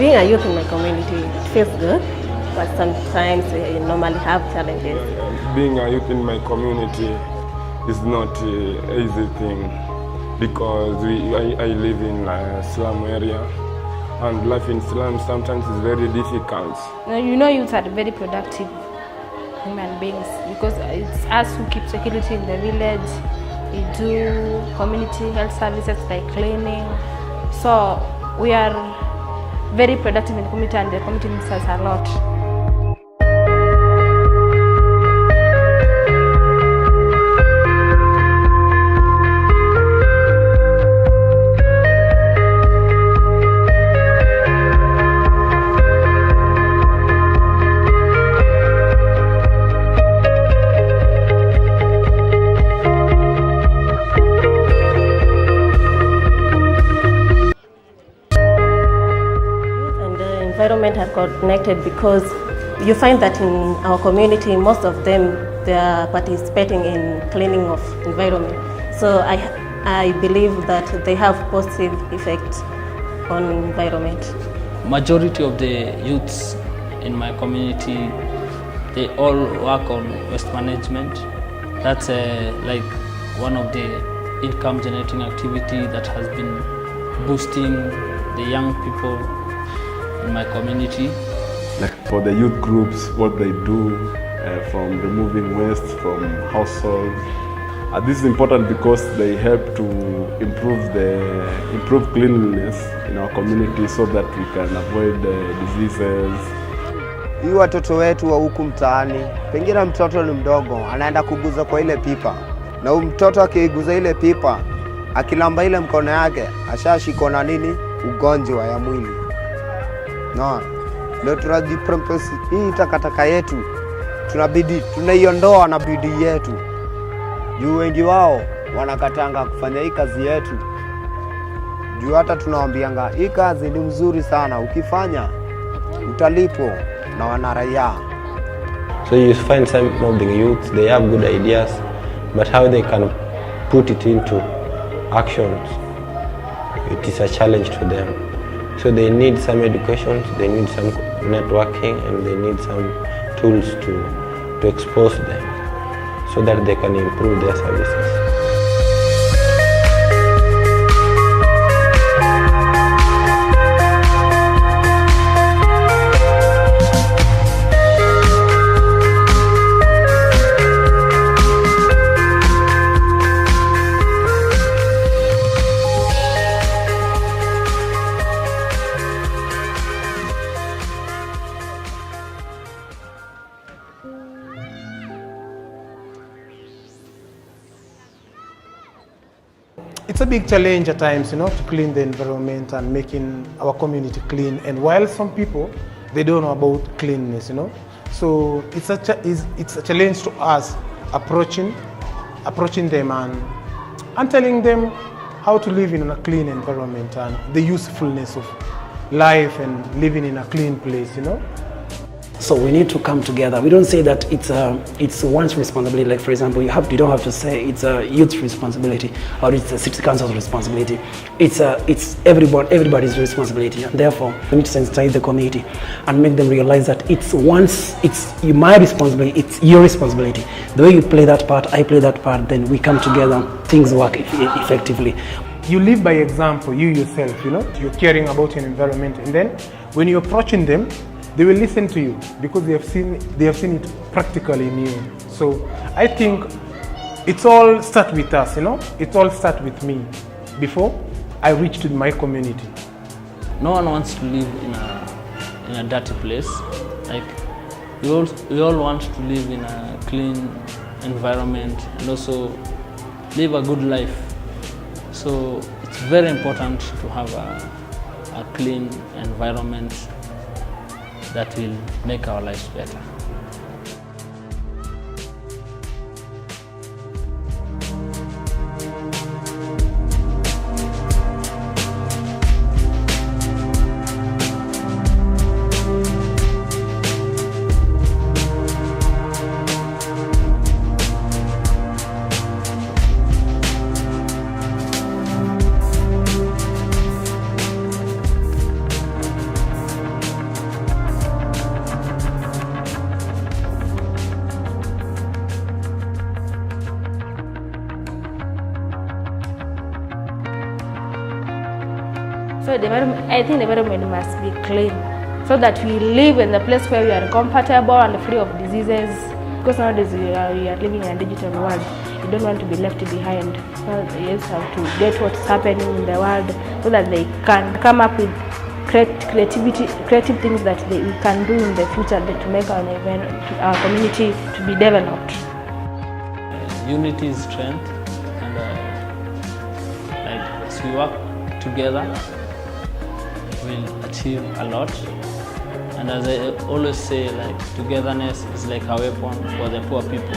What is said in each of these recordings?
Being a youth in my community, it feels good, but sometimes we normally have challenges. Being a youth in my community is not an easy thing because I live in a slum area, and life in slums sometimes is very difficult. Youth are very productive human beings because it's us who keep security in the village. We do community health services like cleaning. So we are very productive in the community, and the community needs us a lot. Environment are connected because you find that in our community, most of them, they are participating in cleaning of environment. So I believe that they have positive effect on environment. Majority of the youths in my community, they all work on waste management. That's like one of the income generating activity that has been boosting the young people in my community. Like for the youth groups, what they do from removing waste from households. This is important because they help to improve cleanliness in our community so that we can avoid diseases. Hii watoto wetu wa huku mtaani, pengine mtoto ni mdogo, anaenda kuguza kwa ile pipa. Na mtoto akiguza ile pipa, akilamba ile mkono yake, ashashikwa na nini? Ugonjwa ya mwili. No, ndio tunajiprompesi hii takataka yetu, tunaiondoa na bidii yetu. Juu wengi wao wanakatanga kufanya hii kazi yetu. Juu hata tunawaambianga hii kazi ni mzuri sana, ukifanya utalipo na wanaraia. So you find some of the youth, they have good ideas, but how they can put it into actions, it is a challenge to them. So they need some education, they need some networking, and they need some tools to expose them so that they can improve their services. It's a big challenge at times, to clean the environment and making our community clean. And while some people, they don't know about cleanliness, So it's a challenge to us approaching them and telling them how to live in a clean environment and the usefulness of life and living in a clean place, So we need to come together. We don't say that it's one's responsibility. Like for example, you don't have to say it's a youth's responsibility or it's a city council's responsibility. It's everybody's responsibility, and therefore we need to sensitize the community and make them realize that it's my responsibility, it's your responsibility. The way you play that part, I play that part, then we come together, things work effectively. You live by example, you yourself, you're caring about your environment, and then when you're approaching them, they will listen to you because they have seen it practically in you. So I think it's all start with us, It all start with me before I reach to my community. No one wants to live in a dirty place. Like we all want to live in a clean environment and also live a good life. So it's very important to have a clean environment that will make our lives better. So I think the environment must be clean so that we live in the place where we are comfortable and free of diseases. Because nowadays we are living in a digital world. You don't want to be left behind. So you just have to get what's happening in the world so that they can come up with creative things that we can do in the future to make our community to be developed. Unity is strength, and as we work together, we'll achieve a lot. And as I always say, togetherness is like a weapon for the poor people.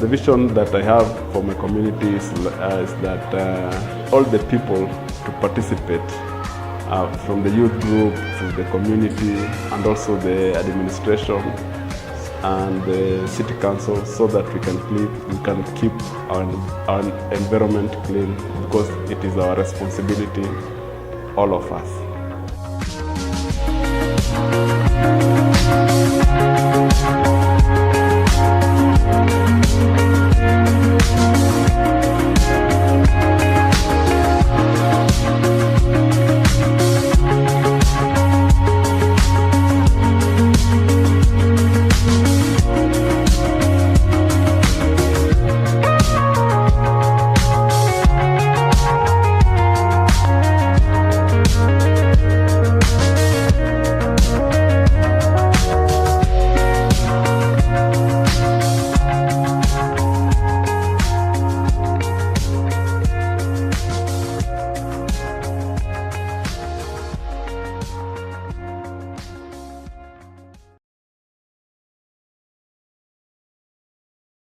The vision that I have for my community is that all the people to participate, from the youth group to the community and also the administration and the city council, so that we can keep our environment clean, because it is our responsibility, all of us.